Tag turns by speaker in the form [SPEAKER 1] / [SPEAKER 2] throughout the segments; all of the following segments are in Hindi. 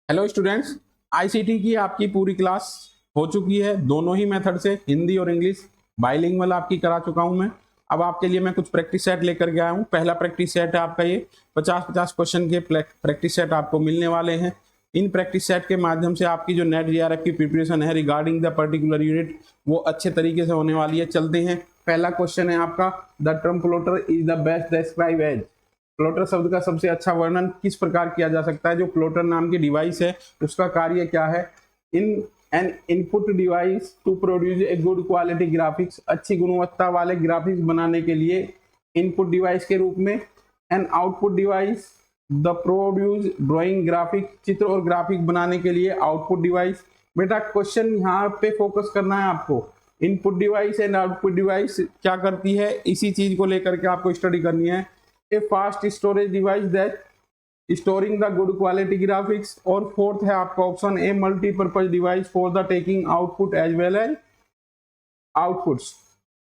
[SPEAKER 1] हेलो स्टूडेंट्स, आईसीटी की आपकी पूरी क्लास हो चुकी है। दोनों ही मेथड से हिंदी और इंग्लिश बाइलिंगुअल आपकी करा चुका हूं मैं। अब आपके लिए मैं कुछ प्रैक्टिस सेट लेकर के आया हूं। पहला प्रैक्टिस सेट है आपका ये 50-50 क्वेश्चन के प्रैक्टिस सेट आपको मिलने वाले हैं। इन प्रैक्टिस सेट के माध्यम से आपकी जो नेट जीआरएफ की प्रिपरेशन है रिगार्डिंग द पर्टिकुलर यूनिट वो अच्छे तरीके से होने वाली है। चलते हैं। पहला क्वेश्चन है आपका, the term floater is the best describe as. Floater शब्द का सबसे अच्छा वर्णन किस प्रकार किया जा सकता है। जो फ्लोटर नाम की डिवाइस है उसका कार्य क्या है। In an input device to produce a good quality graphics. अच्छी गुणवत्ता वाले ग्राफिक्स बनाने के लिए इनपुट डिवाइस के रूप में। An output device the produce drawing graphic. चित्र और ग्राफिक बनाने के लिए आउटपुट डिवाइस। बेटा क्वेश्चन यहाँ पे फोकस करना है आपको। Input device and output device क्या करती है, इसी चीज को लेकर के आपको स्टडी करनी है। A fast storage device that storing the good quality graphics. और फोर्थ है आपका option a multipurpose device for the taking output as well as outputs.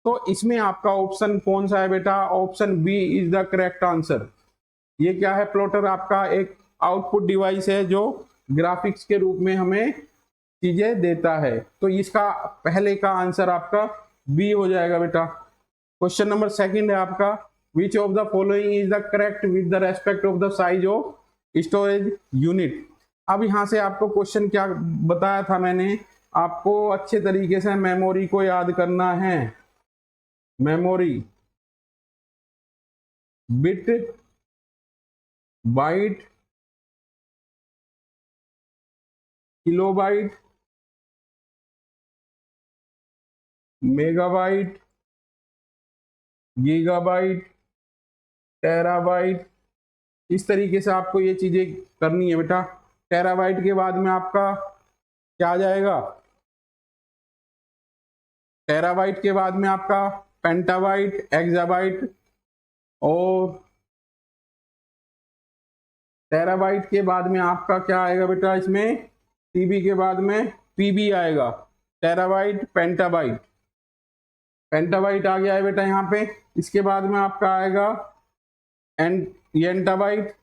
[SPEAKER 1] तो इसमें आपका ऑप्शन कौन सा है बेटा, option B is the correct answer. ये क्या है, प्लॉटर आपका एक आउटपुट डिवाइस है जो ग्राफिक्स के रूप में हमें चीजें देता है। तो इसका पहले का आंसर आपका बी हो जाएगा बेटा। क्वेश्चन नंबर सेकंड है आपका, which of the following is the correct with the respect of the size of storage unit। अब यहां से आपको क्वेश्चन क्या बताया था मैंने, आपको अच्छे तरीके से मेमोरी को याद करना है। Memory bit byte kilobyte megabyte gigabyte terabyte, इस तरीके से आपको ये चीजें करनी है बेटा। टेराबाइट के बाद में आपका क्या आ जाएगा, टेराबाइट के बाद में आपका पेंटाबाइट एक्साबाइट, और टेराबाइट के बाद में आपका क्या आएगा बेटा, इसमें टीबी के बाद में पीबी आएगा। टेराबाइट पेंटाबाइट, पेंटाबाइट आ गया है बेटा यहाँ पे। इसके बाद में आपका आएगा एंटाबाइट,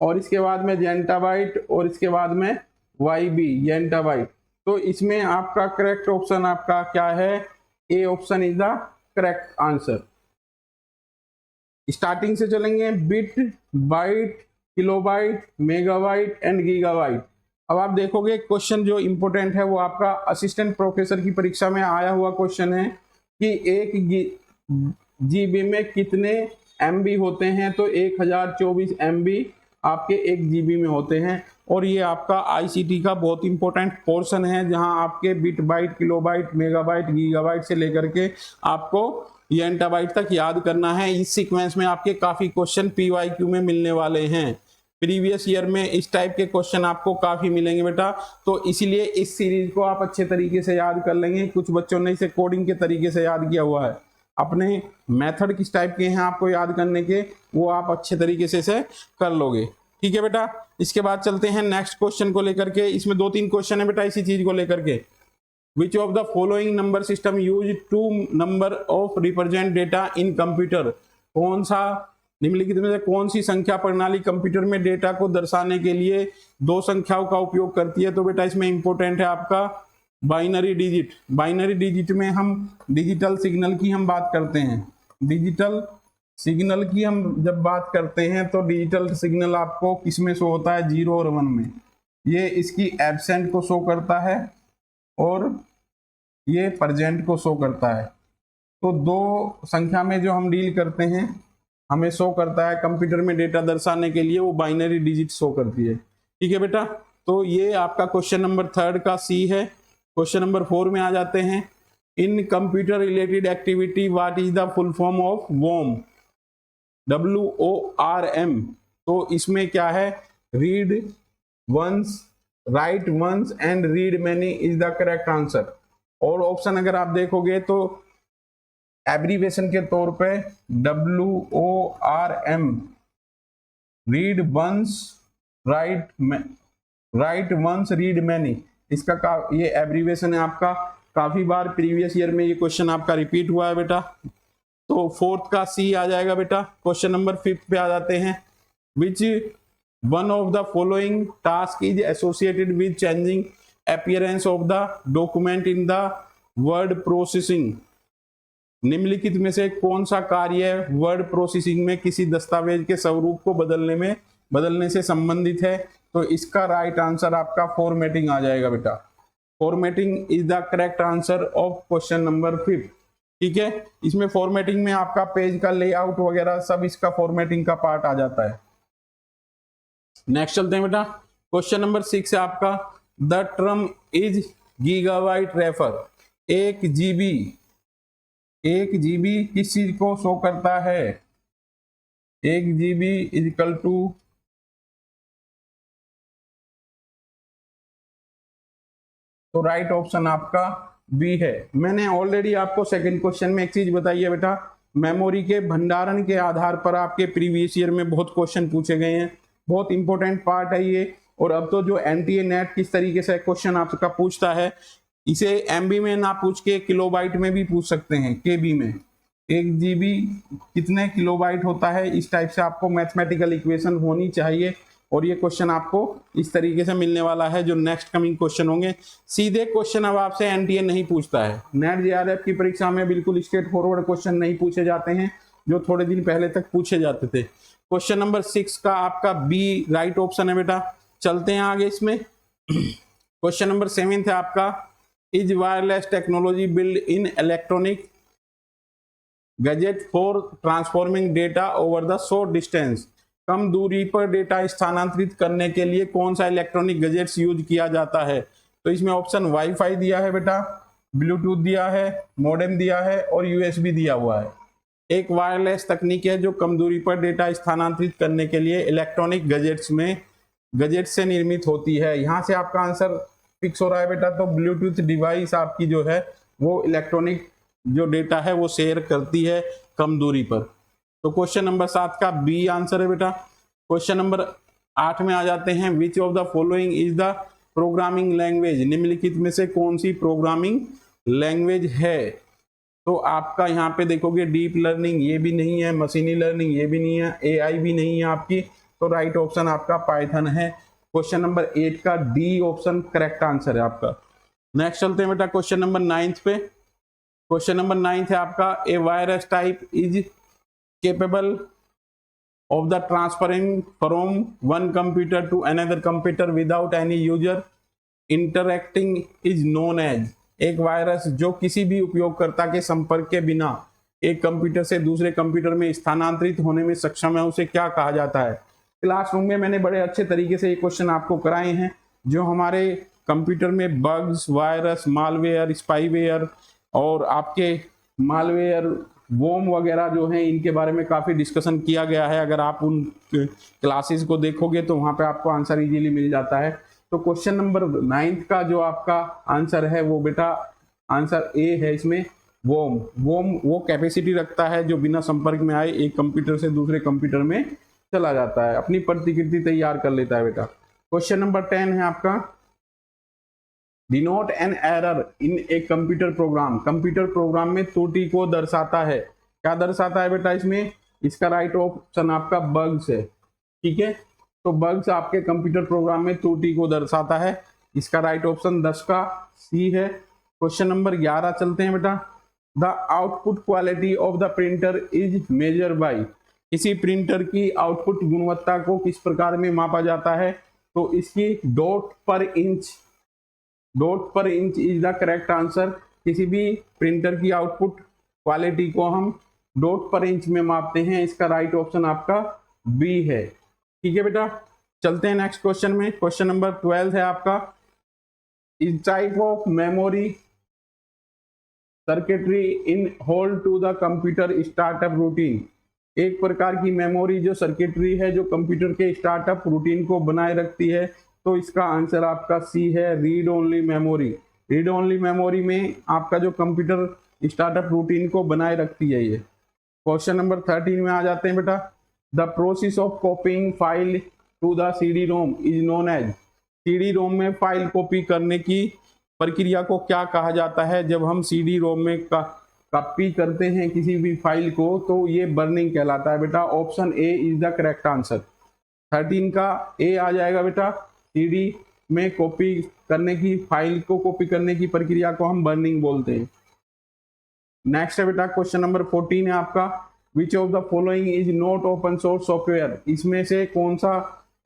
[SPEAKER 1] और इसके बाद में जेंटाबाइट, और इसके बाद में वाईबी येंटाबाइट। तो इसमें आपका करेक्ट ऑप्शन आपका क्या है, A option is the correct answer. Starting से चलेंगे, bit byte kilobyte megabyte and gigabyte. अब आप देखोगे क्वेश्चन जो इंपोर्टेंट है वो आपका असिस्टेंट प्रोफेसर की परीक्षा में आया हुआ क्वेश्चन है कि एक जीबी में कितने एमबी होते हैं। तो 1024 एमबी आपके 1 जीबी में होते हैं। और ये आपका आईसीटी का बहुत इंपॉर्टेंट पोर्शन है जहां आपके bit byte kilobyte megabyte gigabyte से लेकर के आपको येंटाबाइट तक याद करना है। इस सीक्वेंस में आपके काफी क्वेश्चन पीवाईक्यू में मिलने वाले हैं। प्रीवियस ईयर में इस टाइप के क्वेश्चन आपको काफी मिलेंगे बेटा। तो इसीलिए इस सीरीज को आप अच्छे तरीके से याद कर लेंगे। कुछ बच्चों ने इसे कोडिंग के तरीके से याद किया हुआ है, अपने मेथड किस टाइप के हैं आपको याद करने के, वो आप अच्छे तरीके से इसे कर लोगे। ठीक है बेटा। इसके बाद चलते हैं नेक्स्ट क्वेश्चन को लेकर के। इसमें 2-3 क्वेश्चन है बेटा इसी चीज को लेकर के। Which of the following number system use to number of represent data in computer. कौन सा निम्नलिखित में से कौन सी संख्या प्रणाली कंप्यूटर में डेटा को दर्शाने के लिए 2 संख्याओं का उपयोग करती है। तो बेटा इसमें इंपॉर्टेंट है आपका बाइनरी डिजिट। बाइनरी डिजिट में हम डिजिटल सिग्नल की हम बात करते हैं। डिजिटल सिग्नल की हम जब बात करते हैं तो डिजिटल सिग्नल आपको किसमें शो होता है, 0 और 1 में। ये इसकी एब्सेंट को शो करता है और ये प्रेजेंट को शो करता है। तो 2 संख्या में जो हम डील करते हैं हमें शो करता है कंप्यूटर में डेटा दर्शाने के लिए वो बाइनरी डिजिट शो करती है। ठीक है बेटा। तो ये आपका क्वेश्चन नंबर 3 का सी है। क्वेश्चन नंबर 4 में आ जाते हैं। In computer related activity what is the full form of WORM. WORM। तो इसमें क्या है, read once write once and read many is the correct answer. और ऑप्शन अगर आप देखोगे तो एब्रीवेशन के तौर पे WORM, read once write once read many, इसका ये एब्रीवेशन है आपका। काफी बार प्रीवियस ईयर में ये क्वेश्चन आपका रिपीट हुआ है बेटा। तो 4th का सी आ जाएगा बेटा। क्वेश्चन नंबर 5 पे आ जाते हैं। विच one of the following task is associated with changing appearance of the document in the word processing. निम्नलिखित में से कौन सा कार्य वर्ड प्रोसेसिंग में किसी दस्तावेज के स्वरूप को बदलने से संबंधित है? तो इसका राइट आंसर आपका फॉर्मेटिंग आ जाएगा बेटा। Formatting is the correct answer of question number 5। ठीक है, इसमें फॉर्मेटिंग में आपका पेज का लेआउट वगैरह सब इसका फॉर्मेटिंग का पार्ट आ जाता है। नेक्स्ट चलते हैं बेटा, क्वेश्चन नंबर 6 है आपका, the term is gigabyte refer. 1 GB किस चीज को शो करता है? 1 GB इज इक्वल टू, तो राइट ऑप्शन आपका बी है। मैंने ऑलरेडी आपको सेकंड क्वेश्चन में एक चीज बताई है बेटा, मेमोरी के भंडारण के आधार पर आपके प्रीवियस ईयर में बहुत क्वेश्चन पूछे गए हैं, बहुत इंपॉर्टेंट पार्ट है ये। और अब तो जो एनटीए नेट किस तरीके से क्वेश्चन आपका पूछता है, इसे एमबी में ना पूछ के किलोबाइट में भी पूछ सकते हैं, केबी में। 1 GB कितने किलोबाइट होता है, इस टाइप से आपको मैथमेटिकल इक्वेशन होनी चाहिए। और ये क्वेश्चन आपको इस तरीके से मिलने वाला है जो नेक्स्ट कमिंग क्वेश्चन होंगे। सीधे क्वेश्चन अब आपसे एनटीए नहीं पूछता है। नेट जेआरएफ की परीक्षा में बिल्कुल स्ट्रेट फॉरवर्ड क्वेश्चन नहीं पूछे जाते हैं जो थोड़े दिन पहले तक पूछे जाते थे। क्वेश्चन नंबर 6 का आपका बी राइट ऑप्शन है बेटा। चलते हैं आगे इसमें। क्वेश्चन नंबर 7 है आपका, is wireless technology build in electronic gadget for transforming data over the short distance. कम दूरी पर डेटा स्थानांतरित करने के लिए कौन सा इलेक्ट्रॉनिक गैजेट्स यूज किया जाता है? तो इसमें ऑप्शन वाईफाई दिया है बेटा, ब्लूटूथ दिया है, मॉडेम दिया है और यूएसबी दिया हुआ है। एक वायरलेस तकनीक है जो कम दूरी पर डेटा स्थानांतरित करने के लिए इलेक्ट्रॉनिक गैजेट से निर्मित होती है। यहाँ से आपका आंसर फिक्स हो रहा है बेटा। तो ब्लूटूथ डिवाइस आपकी जो है वो इलेक्ट्रॉनिक जो डेटा है वो शेयर करती है कम दूरी पर। तो क्वेश्चन नंबर 7 का बी आंसर है बेटा। क्वेश्चन नंबर 8 में आ जाते हैं, विच of the following is the programming language. निम्नलिखित में से कौन सी प्रोग्रामिंग लैंग्वेज है? तो आपका यहाँ पे देखोगे डीप लर्निंग ये भी नहीं है, मशीनी लर्निंग ये भी नहीं है, एआई भी नहीं है आपकी। तो राइट ऑप्शन आपका पाइथन है। क्वेश्चन नंबर 8 का डी ऑप्शन करेक्ट आंसर है आपका। नेक्स्ट चलते हैं बेटा क्वेश्चन नंबर 9 पे। क्वेश्चन नंबर 9 है आपका, a virus type is capable of the transferring from one computer to another computer without any user interacting is known as. एक वायरस जो किसी भी उपयोगकर्ता के संपर्क के बिना एक कंप्यूटर से दूसरे कंप्यूटर में स्थानांतरित होने में सक्षम है, उसे क्या कहा जाता है? क्लासरूम में मैंने बड़े अच्छे तरीके से ये क्वेश्चन आपको कराए हैं। जो हमारे कंप्यूटर में बग्स, वायरस, मालवेयर, स्पाईवेयर और आपके मालवेयर, वोम वगैरह जो हैं, इनके बारे में काफ़ी डिस्कशन किया गया है। अगर आप उन क्लासेस को देखोगे तो वहाँ पे आपको आंसर इजीली मिल जाता है। तो क्वेश्चन नंबर 9 का जो आपका आंसर है वो बेटा आंसर ए है। इसमें वोम वो कैपेसिटी रखता है जो बिना संपर्क में आए एक कंप्यूटर से दूसरे कंप्यूटर में चला जाता है, अपनी प्रतिकृति तैयार कर लेता है बेटा। क्वेश्चन नंबर 10 है आपका, denote an error in a computer program. Computer program में त्रुटि को दर्शाता है। क्या दर्शाता है बेटा इसमें? इसका राइट ऑप्शन आपका बग्स है। ठीक है, तो बग्स आपके कंप्यूटर प्रोग्राम में त्रुटि को दर्शाता है। इसका राइट ऑप्शन 10 का सी है। क्वेश्चन नंबर 11 चलते हैं बेटा, the output quality of the printer is measure by. किसी प्रिंटर की आउटपुट गुणवत्ता को किस प्रकार में मापा जाता है? तो इसकी डॉट पर inch is the correct answer. किसी भी प्रिंटर की आउटपुट क्वालिटी को हम डॉट पर इंच में मापते हैं। इसका राइट ऑप्शन आपका बी है। ठीक है बेटा, चलते हैं नेक्स्ट क्वेश्चन में। क्वेश्चन नंबर 12 है आपका, is type of memory circuitry in hold to the computer startup routine. एक प्रकार की मेमोरी जो सर्किटरी है जो कंप्यूटर के स्टार्टअप रूटीन को बनाए रखती है। तो इसका आंसर आपका सी है, read only memory. Read only memory में आपका जो कंप्यूटर स्टार्टअप रूटीन को बनाए रखती है ये। क्वेश्चन नंबर 13 में आ जाते हैं बेटा, the process of copying file to the CD ROM is known as. CD ROM में फाइल कॉपी करने की प्रक्रिया को क्या कहा जाता है? जब हम CD रोम में कॉपी करते हैं किसी भी फाइल को तो ये बर्निंग कहलाता है बेटा। Option A is the correct answer. 13 का ए आ जाएगा बेटा, सीडी में कॉपी करने की, फाइल को कॉपी करने की प्रक्रिया को हम बर्निंग बोलते हैं। नेक्स्ट है बेटा क्वेश्चन नंबर 14 है आपका, which of the following is not open source software, इसमें से कौन सा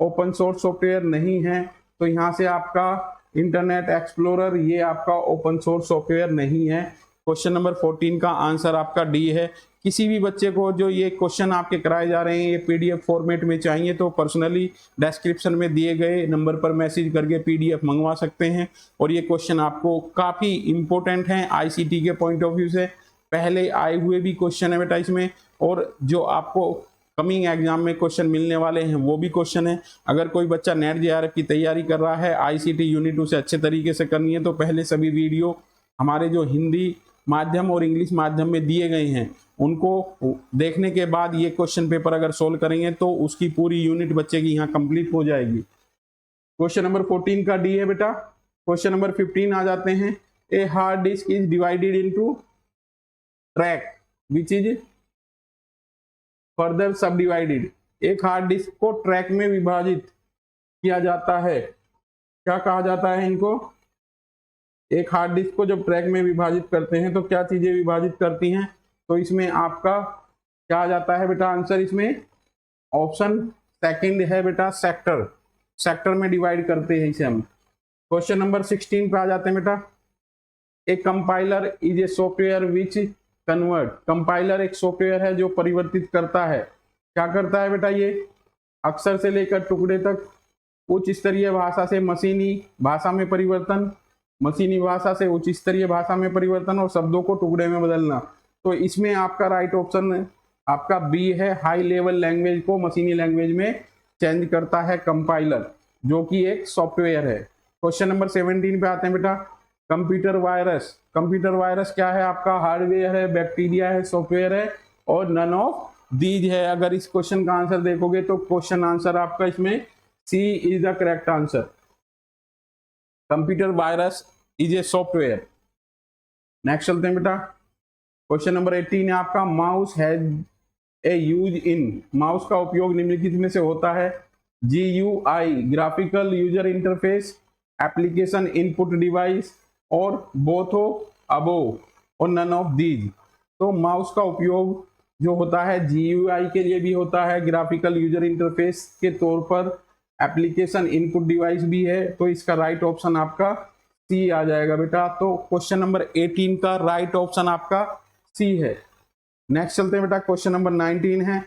[SPEAKER 1] ओपन सोर्स सॉफ्टवेयर नहीं है? तो यहाँ से आपका इंटरनेट एक्सप्लोरर ये आपका ओपन सोर्स सॉफ्टवेयर नहीं है। क्वेश्चन नंबर 14 का आंसर आपका डी है। किसी भी बच्चे को जो ये क्वेश्चन आपके कराए जा रहे हैं ये पीडीएफ फॉर्मेट में चाहिए तो पर्सनली डिस्क्रिप्शन में दिए गए नंबर पर मैसेज करके पीडीएफ मंगवा सकते हैं। और ये क्वेश्चन आपको काफ़ी इंपॉर्टेंट हैं आईसीटी के पॉइंट ऑफ व्यू से, पहले आए हुए भी क्वेश्चन है बेटा इसमें, और जो आपको कमिंग एग्जाम में क्वेश्चन मिलने वाले हैं वो भी क्वेश्चन है। अगर कोई बच्चा नेट जेआरएफ की तैयारी कर रहा है, आईसीटी यूनिट 2 से अच्छे तरीके से करनी है, तो पहले सभी वीडियो हमारे जो हिंदी माध्यम और इंग्लिश माध्यम में दिए गए हैं उनको देखने के बाद ये क्वेश्चन पेपर अगर सोल्व करेंगे तो उसकी पूरी यूनिट बच्चे की यहाँ कंप्लीट हो जाएगी। क्वेश्चन नंबर 14 का डी है बेटा। क्वेश्चन नंबर 15 आ जाते हैं, a hard disk is divided into track which is further सब डिवाइडेड। एक हार्ड डिस्क को ट्रैक में विभाजित किया जाता है, क्या कहा जाता है इनको? एक हार्ड डिस्क को जब ट्रैक में विभाजित करते हैं तो क्या चीजें विभाजित करती हैं? तो इसमें आपका क्या आ जाता है बेटा आंसर? इसमें ऑप्शन सेकंड है बेटा, सेक्टर। सेक्टर में डिवाइड करते हैं इसे हम। क्वेश्चन नंबर 16 पे आ जाते हैं बेटा, ए compiler is a software which convert. Compiler एक सॉफ्टवेयर है जो परिवर्तित करता है, क्या करता है बेटा? ये अक्षर से लेकर टुकड़े तक उच्च स्तरीय भाषा से मशीनी भाषा में परिवर्तन, मशीनी भाषा से उच्च स्तरीय भाषा में परिवर्तन और शब्दों को टुकड़े में बदलना। तो इसमें आपका राइट ऑप्शन आपका बी है, हाई लेवल लैंग्वेज को मशीनी लैंग्वेज में चेंज करता है कंपाइलर, जो कि एक सॉफ्टवेयर है। क्वेश्चन नंबर 17 पे आते हैं बेटा, कंप्यूटर वायरस। कंप्यूटर वायरस क्या है आपका? हार्डवेयर है, बैक्टीरिया है, सॉफ्टवेयर है, और नन ऑफ दीज है। अगर इस क्वेश्चन का आंसर देखोगे तो क्वेश्चन आंसर आपका इसमें C is the correct answer. Computer virus is a software. Next चलते हैं बेटा, क्वेश्चन नंबर 18 है आपका, mouse has a use in. माउस का उपयोग निम्नलिखित में से होता है? GUI graphical user interface, application input device, और बोथो अबोव और नन ऑफ दीज। तो माउस का उपयोग जो होता है GUI के लिए भी होता है, ग्राफिकल यूजर इंटरफेस के तौर पर एप्लीकेशन इनपुट डिवाइस भी है। तो इसका राइट ऑप्शन आपका सी आ जाएगा बेटा। तो क्वेश्चन नंबर 18 का राइट ऑप्शन आपका सी है। नेक्स्ट चलते हैं बेटा, क्वेश्चन नंबर 19 है,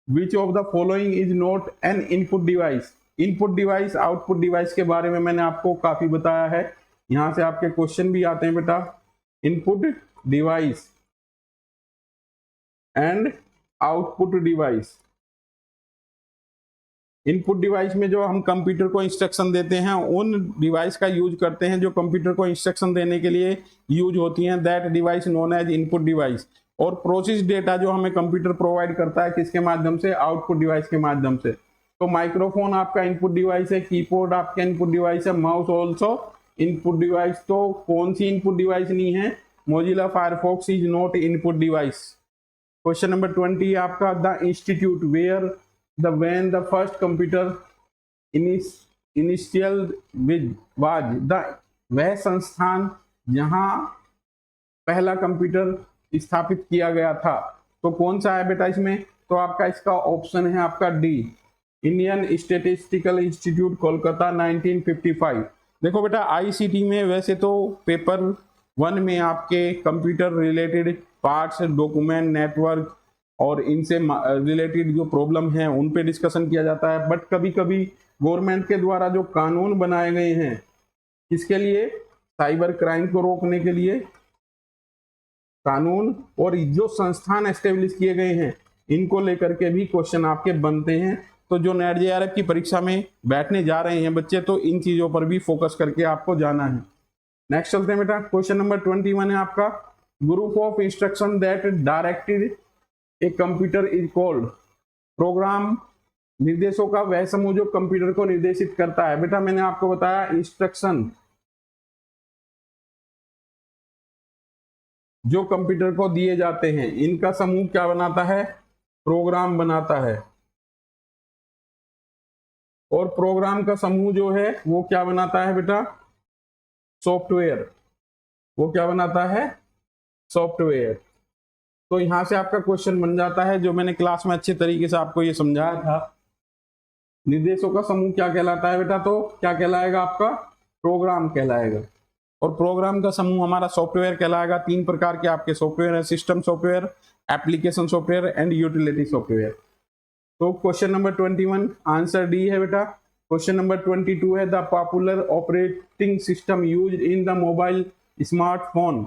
[SPEAKER 1] विच of the following is not N input device. Input device output device के बारे में मैंने आपको काफी बताया है, यहां से आपके क्वेश्चन भी आते हैं बेटा। Input device and output device. Input device में जो हम कंप्यूटर को इंस्ट्रक्शन देते हैं उन डिवाइस का यूज करते हैं जो कंप्यूटर को इंस्ट्रक्शन देने के लिए यूज होती हैं, that device known as input device. और प्रोसेस डेटा जो हमें कंप्यूटर प्रोवाइड करता है किसके माध्यम से? आउटपुट डिवाइस के माध्यम से। तो माइक्रोफोन आपका इनपुट डिवाइस है, कीबोर्ड आपका इनपुट डिवाइस है, माउस ऑल्सो इनपुट डिवाइस। तो कौन सी इनपुट डिवाइस नहीं है? Mozilla Firefox is not input device. Question number 20 आपका, the institute where when the first computer initial was the, वह संस्थान जहां पहला कंप्यूटर स्थापित किया गया था। तो कौन सा है बेटा इसमें? तो आपका इसका ऑप्शन है आपका D, Indian statistical institute Kolkata 1955। देखो बेटा आईसीटी में वैसे तो पेपर 1 में आपके computer related parts, document, network और इनसे रिलेटेड जो प्रॉब्लम है उन पे डिस्कशन किया जाता है, बट कभी कभी गवर्नमेंट के द्वारा जो कानून बनाए गए हैं किसके लिए? साइबर क्राइम को रोकने के लिए कानून, और जो संस्थान एस्टेब्लिश किए गए हैं इनको लेकर के भी क्वेश्चन आपके बनते हैं। तो जो नेट जेआरएफ की परीक्षा में बैठने जा रहे हैं बच्चे, तो इन चीजों पर भी फोकस करके आपको जाना है। नेक्स्ट चलते हैं बेटा, क्वेश्चन नंबर 21 है आपका, group of instruction that directed a computer is called. Program निर्देशों का वह समूह जो कंप्यूटर को निर्देशित करता है। बेटा मैंने आपको बताया इंस्ट्रक्शन जो कंप्यूटर को दिए जाते हैं इनका समूह क्या बनाता है? प्रोग्राम बनाता है। और प्रोग्राम का समूह जो है वो क्या बनाता है बेटा, सॉफ्टवेयर। वो क्या बनाता है, सॉफ्टवेयर। तो यहां से आपका क्वेश्चन बन जाता है, जो मैंने क्लास में अच्छे तरीके से आपको ये समझाया था। निर्देशों का समूह क्या कहलाता है बेटा, तो क्या कहलाएगा आपका, प्रोग्राम कहलाएगा। और प्रोग्राम का समूह हमारा सॉफ्टवेयर कहलाएगा। 3 प्रकार के आपके सॉफ्टवेयर है, system software, application software and utility software. तो क्वेश्चन नंबर 21 आंसर डी है बेटा। क्वेश्चन नंबर 22 है, the popular operating system used in the mobile smartphone.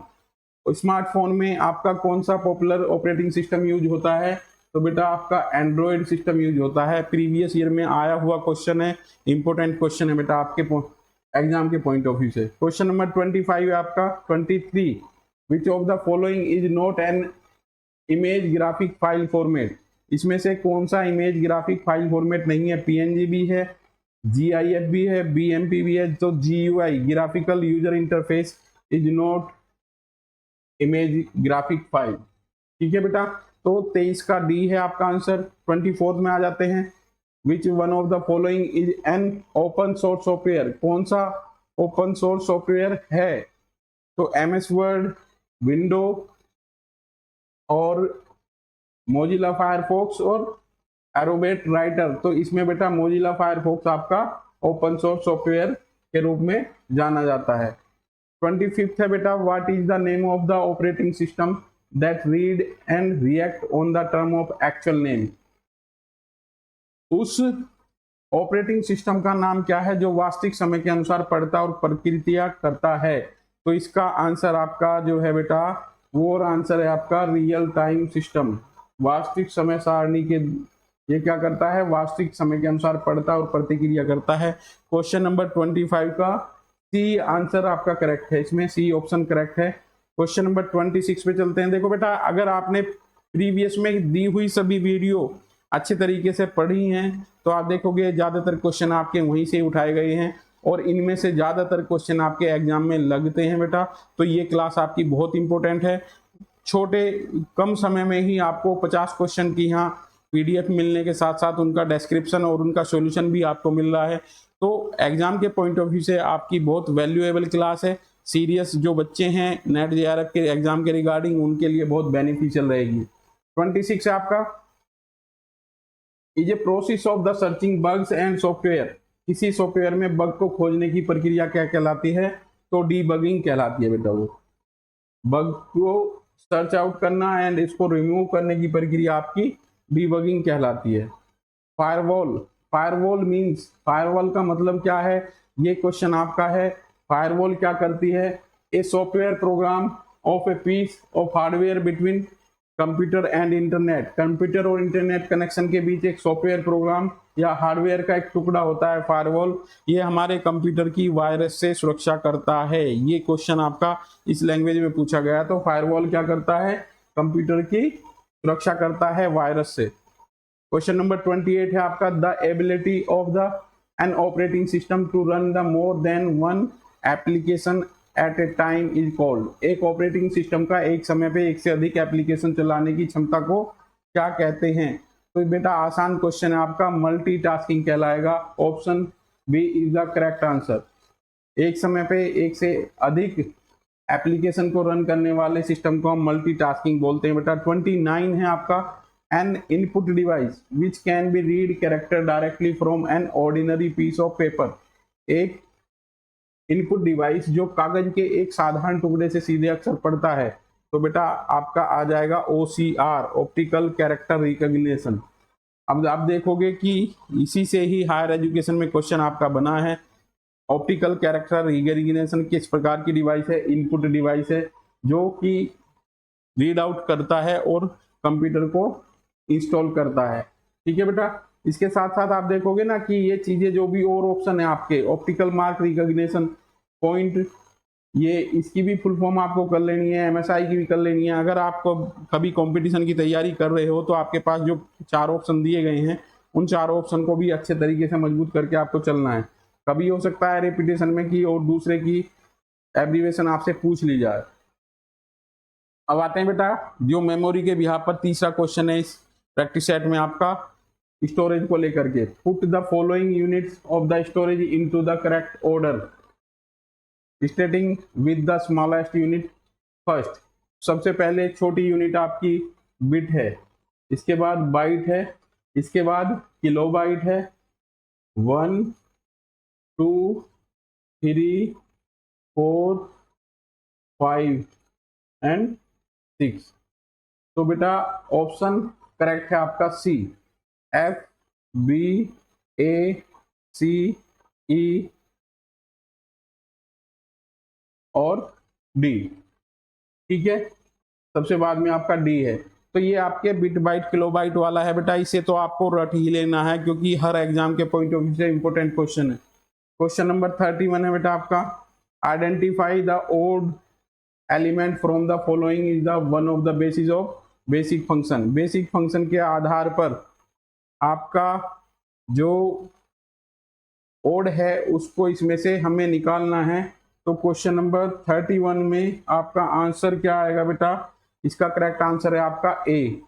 [SPEAKER 1] Smartphone में आपका कौन सा पॉपुलर ऑपरेटिंग सिस्टम यूज होता है, तो बेटा आपका एंड्रॉयड सिस्टम यूज होता है। प्रीवियस ईयर में आया हुआ क्वेश्चन है, इंपॉर्टेंट क्वेश्चन है बेटा आपके एग्जाम के पॉइंट ऑफ व्यू से। क्वेश्चन नंबर 25 है आपका 23, विच of the following is not an image graphic file format. इसमें से कौन सा इमेज ग्राफिक फाइल फॉर्मेट नहीं है, पीएनजी भी है, जीआईएफ भी है, बीएमपी भी है। तो GUI graphical user interface is not image graphic file. ठीक है बेटा, तो 23 का डी है आपका आंसर। 24 में आ जाते हैं, विच one of the following is an open source software. कौन सा ओपन सोर्स सॉफ्टवेयर है, तो एमएस वर्ड, विंडो और मोजिला फायरफॉक्स और एरोबेट राइटर। तो इसमें बेटा मोजिला फायरफॉक्स आपका ओपन सोर्स सॉफ्टवेयर के रूप में जाना जाता है। 25 है बेटा, what is the name of the operating system that read and react on the term of actual name. उस ऑपरेटिंग सिस्टम का नाम क्या है जो वास्तविक समय के अनुसार पढ़ता और प्रक्रिया करता है, तो इसका आंसर आपका जो है बेटा, वो आंसर है आपका रियल टाइम सिस्टम। वास्तविक समय सारणी के ये क्या करता है, वास्तविक समय के अनुसार पढ़ता और प्रतिक्रिया करता है। क्वेश्चन नंबर 25 का सी आंसर आपका करेक्ट है, इसमें सी ऑप्शन करेक्ट है। क्वेश्चन नंबर 26 पे चलते हैं। देखो बेटा, अगर आपने प्रीवियस में दी हुई सभी वीडियो अच्छे तरीके से पढ़ी हैं तो आप देखोगे ज्यादातर क्वेश्चन आपके वहीं से उठाए गए हैं और इनमें से ज्यादातर क्वेश्चन आपके एग्जाम में लगते हैं बेटा। तो ये क्लास आपकी बहुत इंपॉर्टेंट है। छोटे कम समय में ही आपको 50 क्वेश्चन की यहाँ पीडीएफ मिलने के साथ साथ उनका डिस्क्रिप्शन और उनका सॉल्यूशन भी आपको मिल रहा है। तो एग्जाम के पॉइंट ऑफ व्यू से आपकी बहुत वैल्यूएबल क्लास है। सीरियस जो बच्चे हैं नेट जेआरएफ के एग्जाम के रिगार्डिंग, उनके लिए बहुत बेनिफिशियल रहेगी। 26 है आपका, is a process of the searching bugs and software. किसी सॉफ्टवेयर में बग को खोजने की प्रक्रिया क्या कहलाती है, तो डीबगिंग कहलाती है बेटा। वो बग को सर्च आउट करना एंड इसको रिमूव करने की प्रक्रिया आपकी डीबगिंग कहलाती है। फायरवॉल, फायरवॉल मींस, फायरवॉल का मतलब क्या है, ये क्वेश्चन आपका है। फायरवॉल क्या करती है, a software program of a piece of hardware between computer and internet. Computer और इंटरनेट कनेक्शन के बीच एक सॉफ्टवेयर प्रोग्राम या हार्डवेयर का एक टुकड़ा होता है फायरवॉल। ये हमारे कंप्यूटर की वायरस से सुरक्षा करता है। ये क्वेश्चन आपका इस लैंग्वेज में पूछा गया। तो फायरवॉल क्या करता है, कंप्यूटर की सुरक्षा करता है वायरस से। क्वेश्चन नंबर 28 है आपका, the ability of the an operating system to run the more than one application at a time is called. एक ऑपरेटिंग सिस्टम का एक समय पे एक से अधिक एप्लीकेशन चलाने की क्षमता को क्या कहते हैं, तो बेटा आसान क्वेश्चन है आपका, मल्टीटास्किंग कहलाएगा। Option B is the correct answer. एक समय पे एक से अधिक एप्लीकेशन को रन करने वाले सिस्टम को हम मल्टीटास्किंग बोलते हैं बेटा। 29 है आपका, an input device which can be read character directly from an ordinary piece of paper. एक इनपुट डिवाइस जो कागज के एक साधारण टुकड़े से सीधे अक्षर पढ़ता है, तो बेटा आपका आ जाएगा OCR, ऑप्टिकल कैरेक्टर रिकॉग्निशन। अब आप देखोगे कि इसी से ही हायर एजुकेशन में क्वेश्चन आपका बना है। ऑप्टिकल कैरेक्टर रिकॉग्निशन किस प्रकार की डिवाइस है, इनपुट डिवाइस है जो कि रीड आउट करता है और कंप्यूटर को इंस्टॉल करता है। ठीक है बेटा, इसके साथ साथ आप देखोगे ना कि ये चीजें जो भी और ऑप्शन है आपके, ऑप्टिकल मार्क रिकॉग्निशन पॉइंट, ये इसकी भी फुल फॉर्म आपको कर लेनी है, MSI की भी कर लेनी है। अगर आपको कभी कंपटीशन की तैयारी कर रहे हो तो आपके पास जो 4 ऑप्शन दिए गए हैं उन 4 ऑप्शन को भी अच्छे तरीके से मजबूत करके आपको चलना है। कभी हो सकता है रिपीटेशन में की और दूसरे की एब्रीवेशन आपसे पूछ ली जाए। अब आते हैं बेटा जो मेमोरी के बिहाफ पर तीसरा क्वेश्चन है इस प्रैक्टिस सेट में आपका, स्टोरेज को लेकर के। Put the following units of the storage into the correct order, starting with the smallest unit first. सबसे पहले छोटी यूनिट आपकी बिट है, इसके बाद बाइट है, इसके बाद किलोबाइट है, 1 2 3 4 5 एंड 6। तो बेटा ऑप्शन करेक्ट है आपका सी, F B A C E और D। ठीक है, सबसे बाद में आपका D है। तो ये आपके बिट बाइट किलोबाइट वाला है बेटा, इसे तो आपको रट ही लेना है क्योंकि हर एग्जाम के पॉइंट ऑफ व्यू से इंपॉर्टेंट क्वेश्चन है। क्वेश्चन नंबर 31 है बेटा आपका, identify the odd element from the following is the one of the basis of basic function. Basic function के आधार पर आपका जो ओड है उसको इसमें से हमें निकालना है। तो क्वेश्चन नंबर 31 में आपका आंसर क्या आएगा बेटा, इसका करेक्ट आंसर है आपका ए,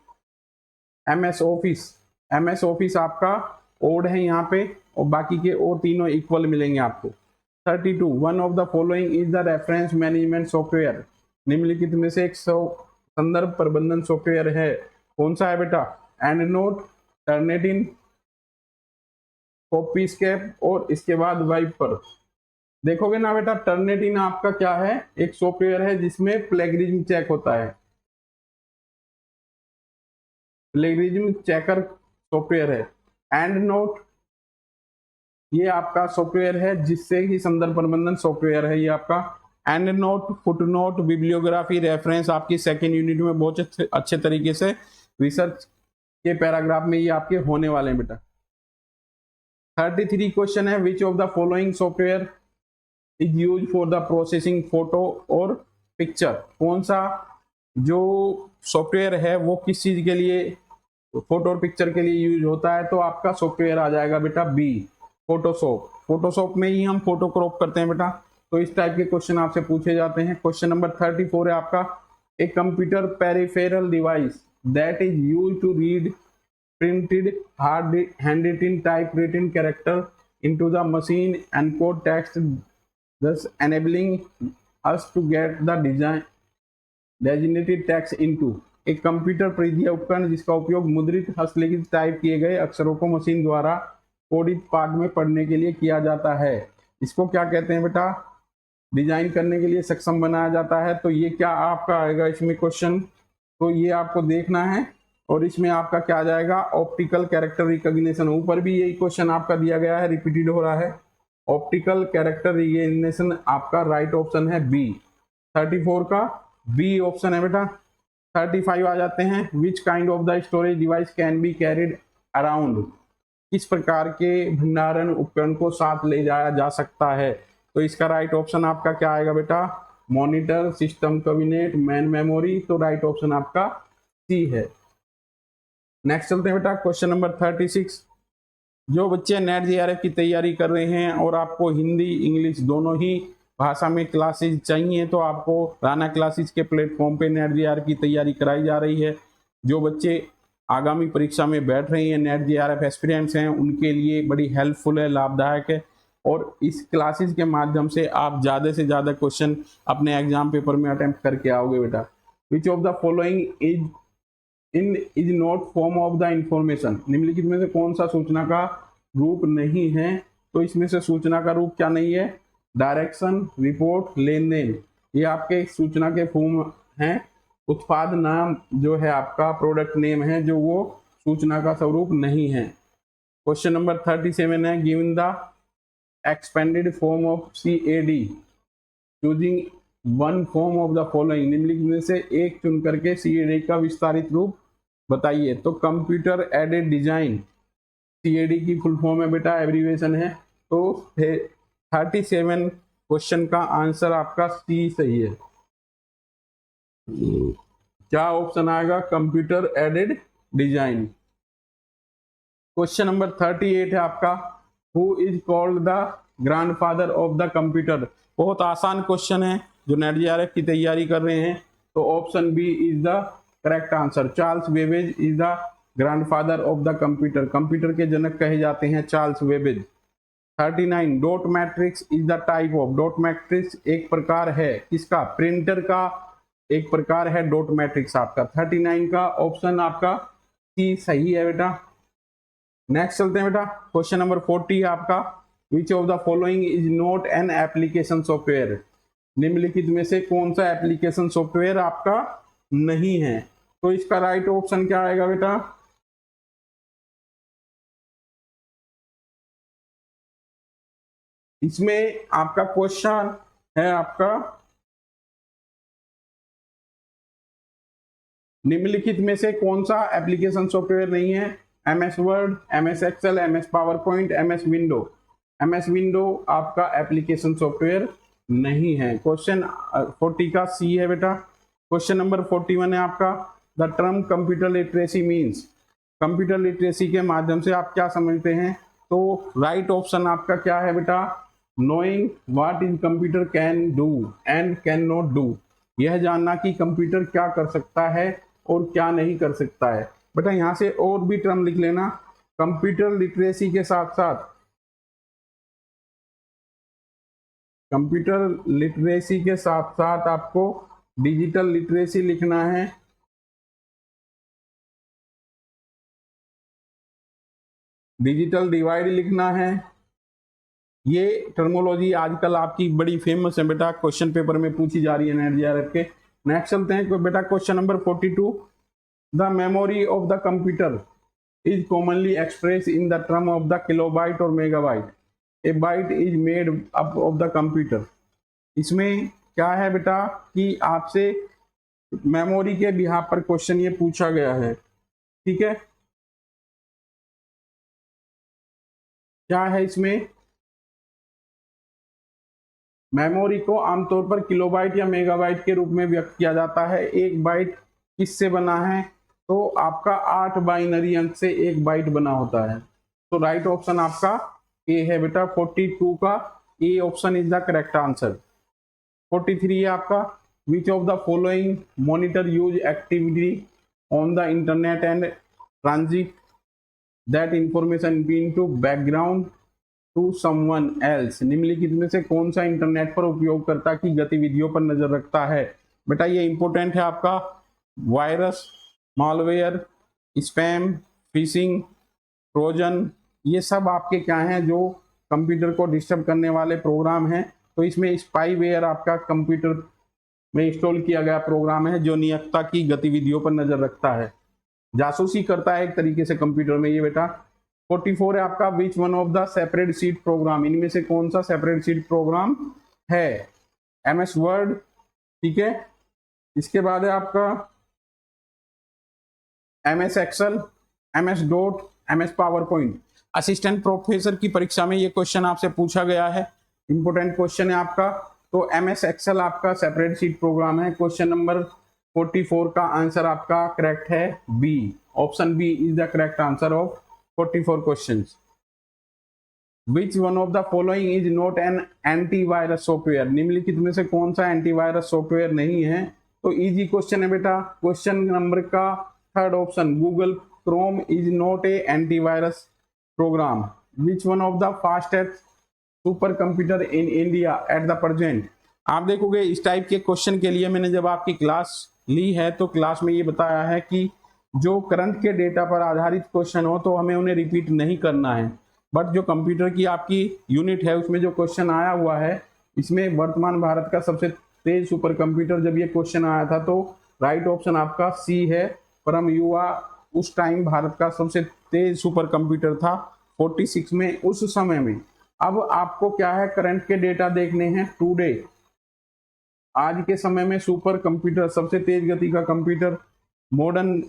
[SPEAKER 1] MS ऑफिस। MS ऑफिस आपका ओड है यहाँ पे और बाकी के और तीनों इक्वल मिलेंगे आपको। 32 one of the following is the reference management software. निम्नलिखित में से एक संदर्भ प्रबंधन सॉफ्टवेयर है, कौन सा है बेटा, एंड नोट, टर्निटिन, कॉपीस्केप और इसके बाद वाइपर। देखोगे ना बेटा, टर्निटिन आपका क्या है, एक सॉफ्टवेयर है जिसमें प्लेगरिज्म चेक होता है, प्लेगरिज्म चेकर सॉफ्टवेयर है। एंड नोट ये आपका सॉफ्टवेयर है जिससे ही संदर्भ प्रबंधन सॉफ्टवेयर है ये आपका। And note, foot note, bibliography, reference आपकी सेकेंड यूनिट में बहुत अच्छे तरीके से रिसर्च के पैराग्राफ में ये आपके होने वाले हैं बेटा। 33 क्वेश्चन है, विच of the following software is use for the processing photo और पिक्चर। कौन सा जो सॉफ्टवेयर है वो किस चीज के लिए, फोटो और पिक्चर के लिए यूज होता है। तो आपका सॉफ्टवेयर आ जाएगा बेटा बी, फोटोशॉप। फोटोशॉप में ही हम फोटो क्रॉप करते हैं बेटा। तो इस टाइप के क्वेश्चन आपसे पूछे जाते हैं। क्वेश्चन नंबर 34 है आपका, a computer peripheral device that is use to read printed hard handwritten typewriting character into the machine encode text thus enabling us to get the designated text into। एक कंप्यूटर परिधीय उपकरण जिसका उपयोग मुद्रित हस्तलिखित टाइप किए गए अक्षरों को मशीन द्वारा कोडित पाठ में पढ़ने के लिए किया जाता है। इसको क्या कहते हैं बेटा, डिजाइन करने के लिए सक्षम बनाया जाता है। तो ये क्या आपका आएगा इसमें क्वेश्चन, तो ये आपको देखना है। और इसमें आपका क्या आ जाएगा, ऑप्टिकल कैरेक्टर रिकॉग्निशन। ऊपर भी यही क्वेश्चन आपका दिया गया है, रिपीटेड हो रहा है। ऑप्टिकल कैरेक्टर रिकॉग्निशन आपका राइट ऑप्शन है बी, 34 का बी ऑप्शन है बेटा। 35 आ जाते हैं, which kind of the storage device can be carried around. किस प्रकार के भंडारण उपकरण को साथ ले जाया जा सकता है। तो इसका राइट ऑप्शन आपका क्या आएगा बेटा, monitor, system cabinet, man memory. तो राइट ऑप्शन आपका सी है। नेक्स्ट चलते हैं बेटा, क्वेश्चन नंबर 36। जो बच्चे नेट JRF की तैयारी कर रहे हैं और आपको हिंदी इंग्लिश दोनों ही भाषा में क्लासेज चाहिए तो आपको राना क्लासेज के प्लेटफॉर्म पे नेट JRF की तैयारी कराई जा रही है। जो बच्चे आगामी परीक्षा में बैठ रहे हैं, नेट JRF एस्पिरेंट्स हैं, उनके लिए बड़ी हेल्पफुल है, लाभदायक है। और इस क्लासेज के माध्यम से आप ज़्यादा से ज़्यादा क्वेश्चन अपने एग्जाम पेपर में अटेम्प्ट करके आओगे बेटा। विच of the following is not form of the information. निम्नलिखित में से कौन सा सूचना का रूप नहीं है। तो इसमें से सूचना का रूप क्या नहीं है, डायरेक्शन, रिपोर्ट, लेन देन, ये आपके सूचना के फॉर्म हैं। उत्पाद नाम जो है आपका, प्रोडक्ट नेम है जो वो सूचना का स्वरूप नहीं है। क्वेश्चन नंबर 37 है, given the expanded form of CAD choosing one form of the following. निम्नलिखित में से एक चुन करके CAD का विस्तारित रूप बताइए। तो कंप्यूटर एडेड डिजाइन CAD की फुल फॉर्म है बेटा, एब्रीविएशन है। तो 37 क्वेश्चन का आंसर आपका सी सही है। क्या ऑप्शन आएगा, computer aided design. Question number 38 है आपका, who is called the grandfather of the computer. बहुत आसान क्वेश्चन है, जो नेट JRF की तैयारी कर रहे हैं। तो option B is the correct answer, Charles Babbage is the grandfather of the computer, computer के जनक कहे जाते हैं Charles Babbage. 39 dot matrix is the type of, dot matrix एक प्रकार है किसका, प्रिंटर का एक प्रकार है डॉट मैट्रिक्स आपका। 39 का ऑप्शन आपका सी सही है बेटा। नेक्स्ट चलते हैं बेटा, क्वेश्चन नंबर 40 आपका, which of the following is not an application software, निम्नलिखित में से कौन सा एप्लीकेशन सॉफ्टवेयर आपका नहीं है। तो इसका राइट ऑप्शन क्या आएगा बेटा, इसमें आपका क्वेश्चन है आपका निम्नलिखित में से कौन सा एप्लीकेशन सॉफ्टवेयर नहीं है। MS word, MS excel, MS PowerPoint, MS window. MS window आपका एप्लीकेशन सॉफ्टवेयर नहीं है। क्वेश्चन 40 का सी है बेटा। क्वेश्चन नंबर 41 है आपका, the term computer literacy means, computer literacy के माध्यम से आप क्या समझते हैं। तो राइट ऑप्शन आपका क्या है बेटा, knowing what is computer can do and can not do, यह जानना कि कंप्यूटर क्या कर सकता है और क्या नहीं कर सकता है। बेटा यहाँ से और भी टर्म लिख लेना, कंप्यूटर लिटरेसी के साथ साथ, कंप्यूटर लिटरेसी के साथ साथ आपको डिजिटल लिटरेसी लिखना है, डिजिटल डिवाइड लिखना है। ये टर्मोलॉजी आजकल आपकी बड़ी फेमस है बेटा, क्वेश्चन पेपर में पूछी जा रही है NDRF के। नेक्स्ट चलते हैं बेटा, question number 42, the memory of the computer is commonly express in the term of the kilobyte और megabyte, a byte is made up of the computer. इसमें क्या है बेटा कि आपसे मेमोरी के बिहाफ पर क्वेश्चन ये पूछा गया है, ठीक है। क्या है इसमें, मेमोरी को आमतौर पर किलोबाइट या मेगाबाइट के रूप में व्यक्त किया जाता है। एक बाइट किससे बना है, तो आपका 8 बाइनरी अंक से एक बाइट बना होता है। तो राइट ऑप्शन आपका ए है बेटा, 42 का A option is the correct answer. 43 है आपका, which of the following monitor use activity on the internet and transit that information been to background to someone else, निम्नलिखित में से कौन सा इंटरनेट पर उपयोगकर्ता की गतिविधियों पर नजर रखता है। बेटा ये इंपॉर्टेंट है आपका, virus, malware, spam, fishing, Trojan, ये सब आपके क्या हैं जो कंप्यूटर को डिस्टर्ब करने वाले प्रोग्राम हैं। तो इसमें स्पाईवेयर आपका कंप्यूटर में इंस्टॉल किया गया प्रोग्राम है जो नियोक्ता की गतिविधियों पर नजर रखता है, जासूसी करता है एक तरीके से कंप्यूटर में ये बेटा। 44 है आपका, which one of the separate sheet program, इनमें से कौन सा सेपरेट शीट प्रोग्राम है। MS वर्ड, ठीक है। इसके बाद है आपका MS excel, MS dot, MS PowerPoint. Assistant professor की परीक्षा में ये क्वेश्चन आपसे पूछा गया है, इंपोर्टेंट क्वेश्चन है आपका। तो MS एक्सेल आपका सेपरेट शीट प्रोग्राम है। क्वेश्चन नंबर 44 का आंसर आपका करेक्ट है B, option B is the correct answer of 44 questions. Which one of the following is not an antivirus software, निम्नलिखित में से कौन सा एंटीवायरस सॉफ्टवेयर नहीं है। तो इजी क्वेश्चन है बेटा, क्वेश्चन नंबर का third option, Google Chrome is not a antivirus program. Which one of the fastest super computer in India at the present. आप देखोगे इस टाइप के क्वेश्चन के लिए मैंने जब आपकी क्लास ली है तो क्लास में ये बताया है कि जो करंट के डेटा पर आधारित क्वेश्चन हो तो हमें उन्हें रिपीट नहीं करना है, बट जो कंप्यूटर की आपकी यूनिट है उसमें जो क्वेश्चन आया हुआ है, इसमें वर्तमान भारत का सबसे तेज सुपर कंप्यूटर, जब ये क्वेश्चन आया था तो राइट ऑप्शन आपका सी है, परम युवा उस टाइम भारत का सबसे तेज सुपर कंप्यूटर था 46 में उस समय में। अब आपको क्या है, करंट के डेटा देखने हैं टुडे, आज के समय में सुपर कंप्यूटर, सबसे तेज गति का कंप्यूटर, मॉडर्न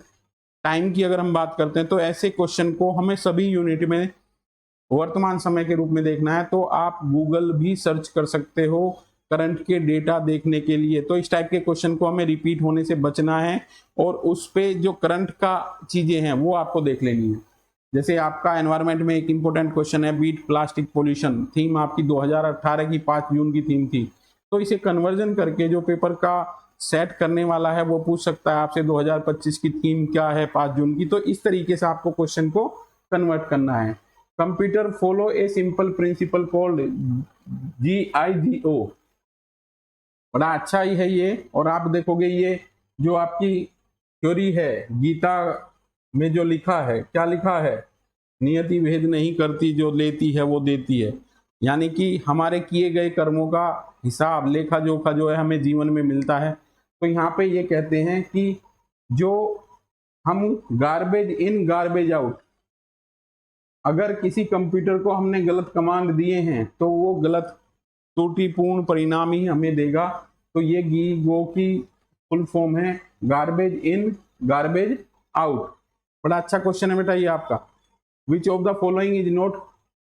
[SPEAKER 1] टाइम की अगर हम बात करते हैं तो ऐसे क्वेश्चन को हमें सभी यूनिट में वर्तमान समय के रूप में देखना है। तो आप गूगल भी सर्च कर सकते हो करंट के डेटा देखने के लिए। तो इस टाइप के क्वेश्चन को हमें रिपीट होने से बचना है और उस पे जो करंट का चीजें हैं वो आपको देख लेनी है। जैसे आपका एनवायरमेंट में एक इंपॉर्टेंट क्वेश्चन है, बीट प्लास्टिक पोल्यूशन, थीम आपकी 2018 की 5 जून की थीम थी। तो इसे कन्वर्जन करके जो पेपर का सेट करने वाला है वो पूछ सकता है आपसे 2025 की थीम क्या है 5 जून की। तो इस तरीके से आपको क्वेश्चन को कन्वर्ट करना है। Computer follow a simple principal called GIGO, बड़ा अच्छा ही है ये। और आप देखोगे ये जो आपकी थ्योरी है गीता में जो लिखा है, क्या लिखा है, नियति भेद नहीं करती, जो लेती है वो देती है। यानी कि हमारे किए गए कर्मों का हिसाब, लेखा जोखा जो है हमें जीवन में मिलता है। तो यहाँ पे ये कहते हैं कि जो हम गार्बेज इन गार्बेज आउट, अगर किसी कंप्यूटर को हमने गलत कमांड दिए हैं तो वो गलत त्रुटिपूर्ण परिणाम ही हमें देगा। तो ये GIGO की फुल फॉर्म है गार्बेज इन गार्बेज आउट। बड़ा अच्छा क्वेश्चन है बेटा ये आपका। Which of the following is not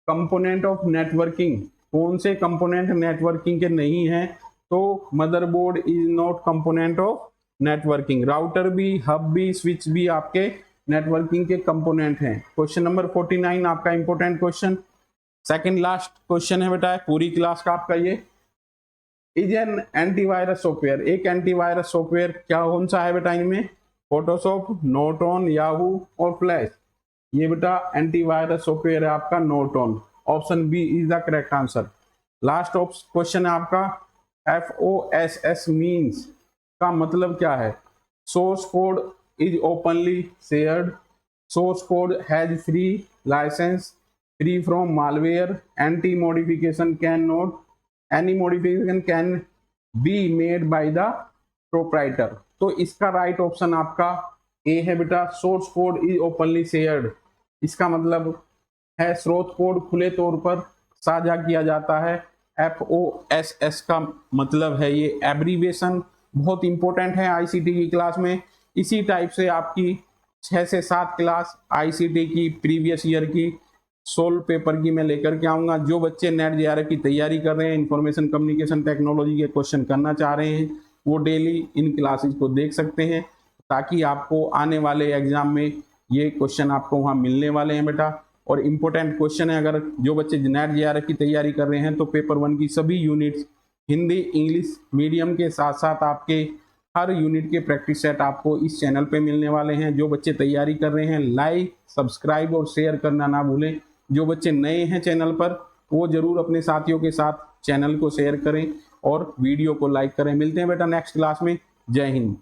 [SPEAKER 1] component of networking, कौन से कंपोनेंट नेटवर्किंग के नहीं है? तो motherboard is not component of networking, router भी, हब भी, स्विच भी आपके नेटवर्किंग के कंपोनेंट हैं। क्वेश्चन नंबर 49 आपका important question, second last question है बेटा पूरी क्लास का आपका ये। इज एन एंटीवायरस सॉफ्टवेयर, एक एंटीवायरस सॉफ्टवेयर क्या कौन सा है बेटा इनमें? फोटोशॉप, नोटॉन, याहू और फ्लैश। ये बेटा एंटीवायरस सॉफ्टवेयर है आपका Norton. Option B is the correct answer. Last question है आपका FOSS मीन्स का मतलब क्या है? Source code is openly shared, source code has free license, free from malware, anti modification can not, any modification can be made by the proprietor. तो इसका राइट ऑप्शन आपका ए है बेटा, source code is openly shared. इसका मतलब है स्रोत कोड खुले तौर पर साझा किया जाता है। FOSS का मतलब है ये एब्रीविएशन, बहुत इंपॉर्टेंट है आईसीटी की क्लास में। इसी टाइप से आपकी 6 से 7 क्लास आईसीटी की प्रीवियस ईयर की सोल्व पेपर की मैं लेकर के आऊँगा। जो बच्चे नेट JRF की तैयारी कर रहे हैं, इंफॉर्मेशन कम्युनिकेशन टेक्नोलॉजी के क्वेश्चन करना चाह रहे हैं, वो डेली इन क्लासेस को देख सकते हैं, ताकि आपको आने वाले एग्जाम में ये क्वेश्चन आपको वहाँ मिलने वाले हैं बेटा। और इम्पोर्टेंट क्वेश्चन है, अगर जो बच्चे नेट JRF की तैयारी कर रहे हैं तो पेपर 1 की सभी यूनिट्स हिंदी इंग्लिश मीडियम के साथ साथ आपके हर यूनिट के प्रैक्टिस सेट आपको इस चैनल पे मिलने वाले हैं। जो बच्चे तैयारी कर रहे हैं लाइक सब्सक्राइब और शेयर करना ना भूलें। जो बच्चे नए हैं चैनल पर वो जरूर अपने साथियों के साथ चैनल को शेयर करें और वीडियो को लाइक करें। मिलते हैं बेटा नेक्स्ट क्लास में। जय हिंद।